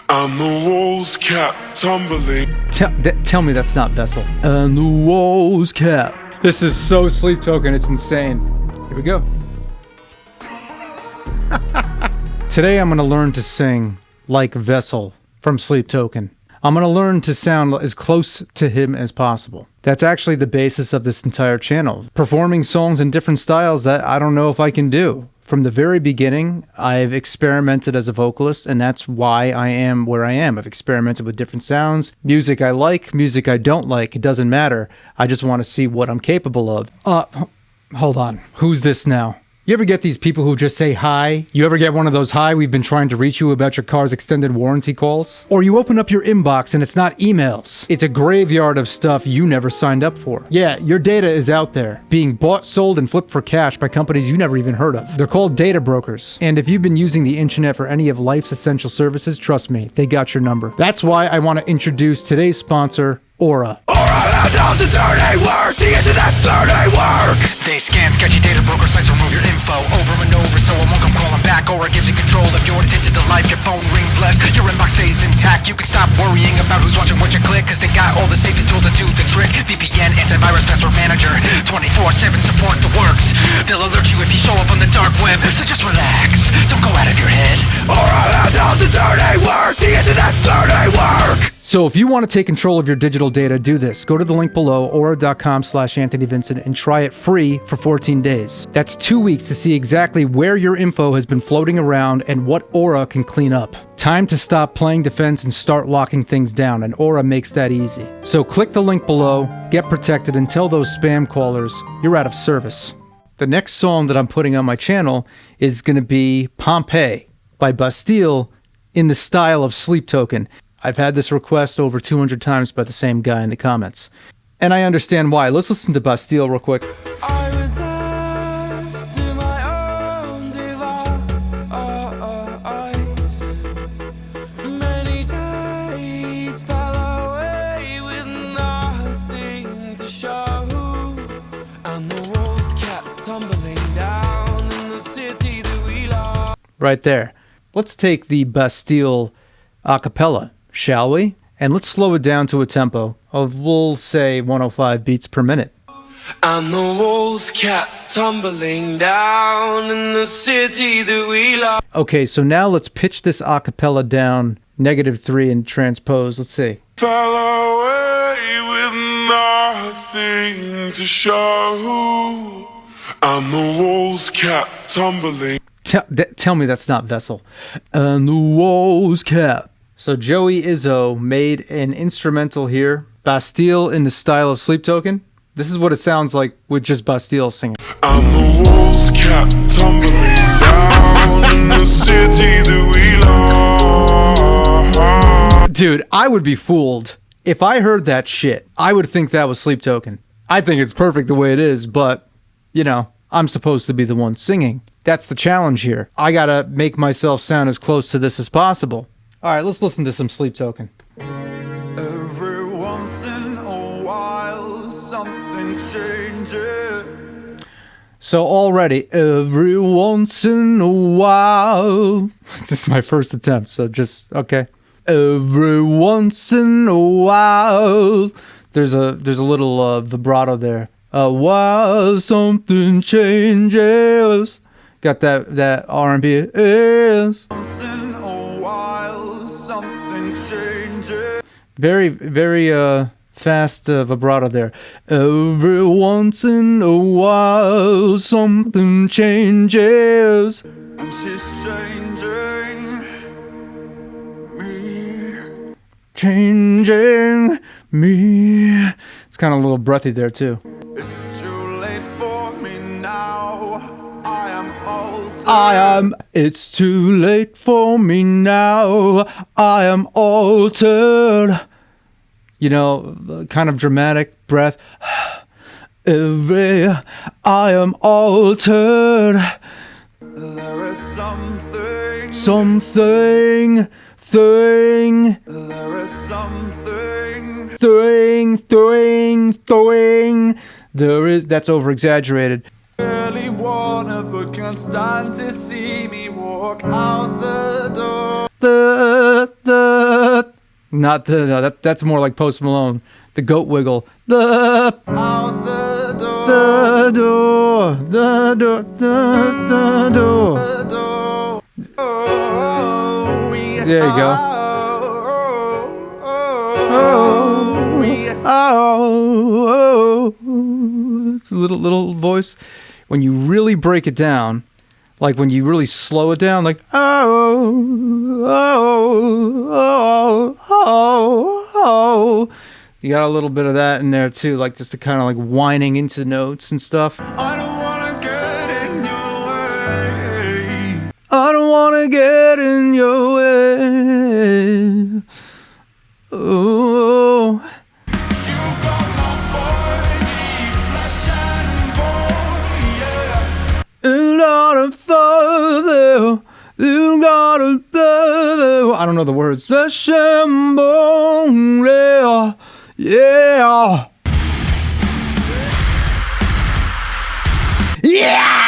And the walls kept tumbling. Tell me that's not Vessel. And the walls kept. This is so Sleep Token, it's insane. Here we go. Today I'm going to learn to sing like Vessel from Sleep Token. I'm going to learn to sound as close to him as possible. That's actually the basis of this entire channel. Performing songs in different styles that I don't know if I can do. From the very beginning, I've experimented as a vocalist, and that's why I am where I am. I've experimented with different sounds. Music I like, music I don't like, it doesn't matter. I just want to see what I'm capable of. Hold on. Who's this now? You ever get these people who just say hi? You ever get one of those hi, we've been trying to reach you about your car's extended warranty calls? Or you open up your inbox and it's not emails. It's a graveyard of stuff you never signed up for. Yeah, your data is out there, being bought, sold, and flipped for cash by companies you never even heard of. They're called data brokers. And if you've been using the internet for any of life's essential services, trust me, they got your number. That's why I want to introduce today's sponsor, Aura. Aura does the dirty work, the internet's dirty work. They scan sketchy data broker sites, remove your info over and over, so it won't come crawling back. Aura gives you control of your digital life. Your phone rings less, your inbox stays intact. You can stop worrying about who's watching what you click, cause they got all the safety tools that do the trick. VPN, antivirus, password manager, 24/7 support the works. They'll alert you if you show up on the dark web, so just relax, don't go out of your head. Aura does the dirty work, the internet's dirty work. So if you want to take control of your digital data, do this. Go to the link below, aura.com/Anthony Vincent, and try it free for 14 days. That's 2 weeks to see exactly where your info has been floating around and what Aura can clean up. Time to stop playing defense and start locking things down, and Aura makes that easy. So click the link below, get protected, and tell those spam callers you're out of service. The next song that I'm putting on my channel is going to be Pompeii by Bastille in the style of Sleep Token. I've had this request over 200 times by the same guy in the comments. And I understand why. Let's listen to Bastille real quick. I was left to my own devices. Many days fell away with nothing to show. And the walls kept tumbling down in the city that we love. Right there. Let's take the Bastille a cappella, shall we? And let's slow it down to a tempo of, we'll say, 105 beats per minute. And the walls kept tumbling down in the city that we love. Okay, so now let's pitch this a cappella down -3 and transpose. Let's see. Fell away with nothing to show. And the walls kept tumbling. Tell me that's not Vessel. And the walls kept. So Joey Izzo made an instrumental here, Bastille in the style of Sleep Token. This is what it sounds like with just Bastille singing. And the walls kept tumbling down in the city that we love. Dude, I would be fooled. If I heard that shit, I would think that was Sleep Token. I think it's perfect the way it is, but, you know, I'm supposed to be the one singing. That's the challenge here. I gotta make myself sound as close to this as possible. All right, let's listen to some Sleep Token. Every once in a while, something changes. So already, every once in a while, this is my first attempt, so just, okay. Every once in a while, there's a little vibrato there. While something changes. Got that R&B is. Once in a while, something changes. Very, very fast vibrato there. Every once in a while, something changes. And she's changing me. Changing me. It's kind of a little breathy there too. It's too late for me now. I am altered. It's too late for me now. I am altered. You know, kind of dramatic breath. I am altered. There is something. There is something. That's over exaggerated. Really wanna, but can't stand to see me walk out the door. Not the no, that's more like Post Malone. The goat wiggle. The door. There you go. It's a little voice. When you really break it down, like when you really slow it down, like you got a little bit of that in there too, like just the kind of like whining into the notes and stuff. I don't wanna get in your way. I don't wanna get in your way. Oh. You've got my body, flesh and bone, yeah. You gotta further. You gotta further. I don't know the words. Flesh and bone, yeah. Yeah. Yeah.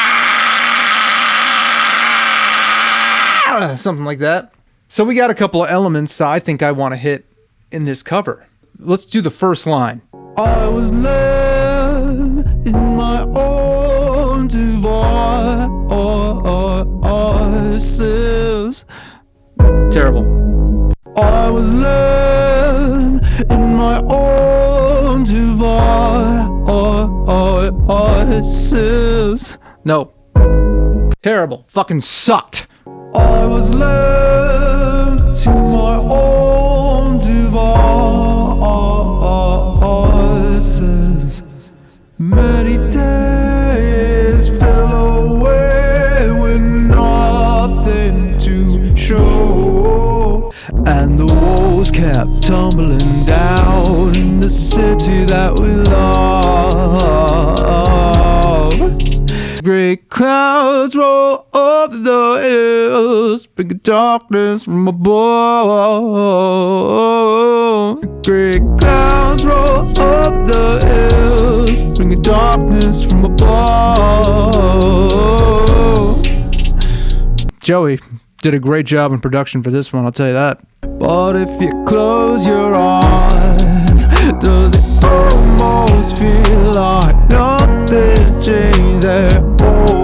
Something like that. So we got a couple of elements that I think I want to hit in this cover. Let's do the first line. I was led in my own devices. Terrible. I was led in my own devices. No. Terrible. Fucking sucked. I was led to my own devices. Many days fell away with nothing to show, and the walls kept tumbling down in the city that we love. Great clouds roll up the hills, bring darkness from above. Great clouds roll up the hills, bring darkness from above. Joey did a great job in production for this one, I'll tell you that. But if you close your eyes, does it almost feel like nothing changed at all?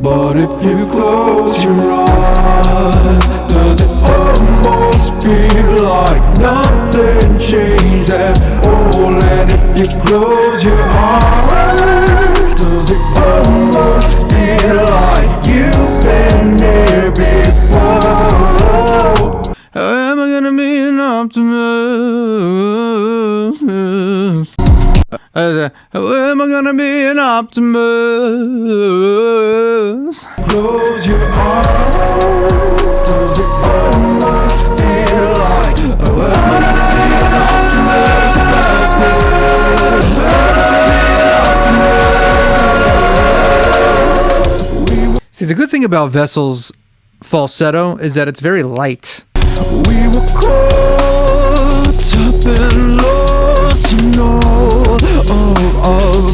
But if you close your eyes, does it almost feel like nothing changed at all? And if you close your eyes, does it almost feel like you've been there before? How am I gonna be an optimist? How am I gonna be an optimist? Close your eyes. Does it almost feel like how am I gonna be an optimist about this? See, the good thing about Vessel's falsetto is that it's very light. We were caught up and lost in all of our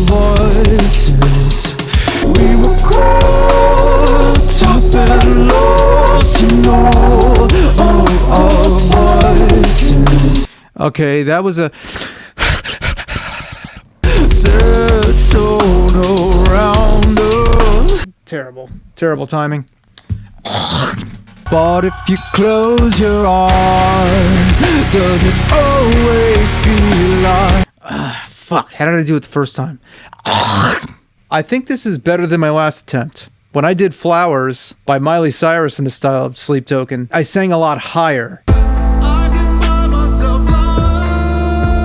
voices. We were caught up and lost in all of our voices. Okay, that was a settled around us. Terrible timing. But if you close your eyes, does it always feel like... fuck, how did I do it the first time? I think this is better than my last attempt. When I did Flowers by Miley Cyrus in the style of Sleep Token, I sang a lot higher. I can buy myself love,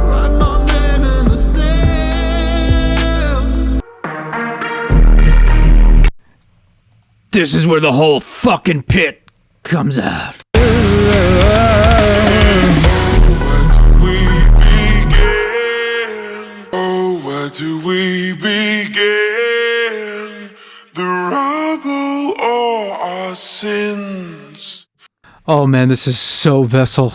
write my name in the sand. This is where the whole fucking pit comes out. Where do we begin? The rubble or our sins? Oh man, this is so Vessel.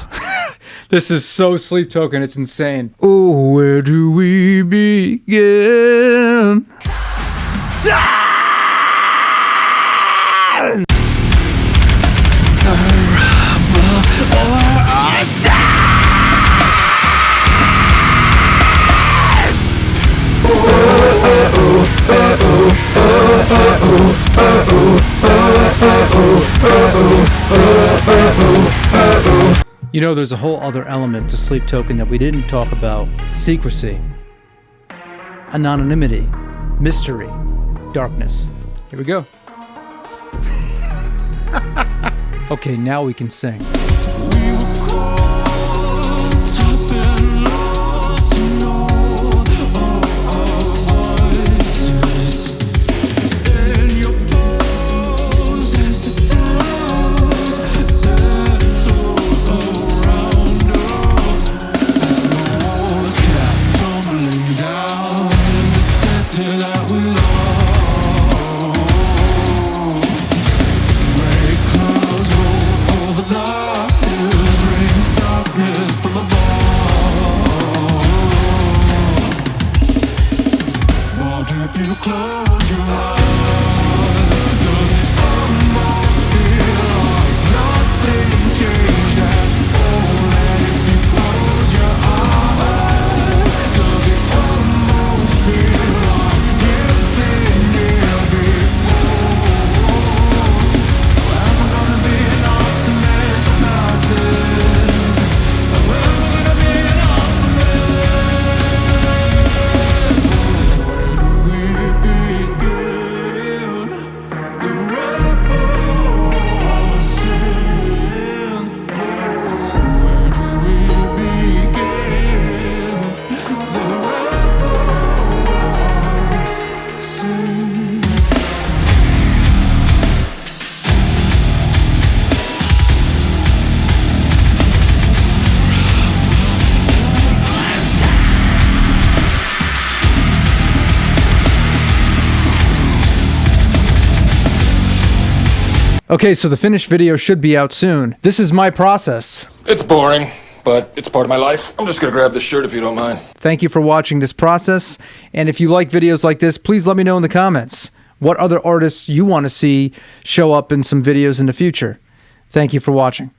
This is so Sleep Token, it's insane. Oh, where do we begin? You know, there's a whole other element to Sleep Token that we didn't talk about. Secrecy, anonymity, mystery, darkness. Here we go. Okay, now we can sing. If you close your eyes, does it almost feel like nothing changed at all? And if you close your eyes, does it almost feel like you've been here before? Am I gonna be an optimist or not then? Am I gonna be an optimist? Okay, so the finished video should be out soon. This is my process. It's boring, but it's part of my life. I'm just gonna grab this shirt if you don't mind. Thank you for watching this process. And if you like videos like this, please let me know in the comments what other artists you want to see show up in some videos in the future. Thank you for watching.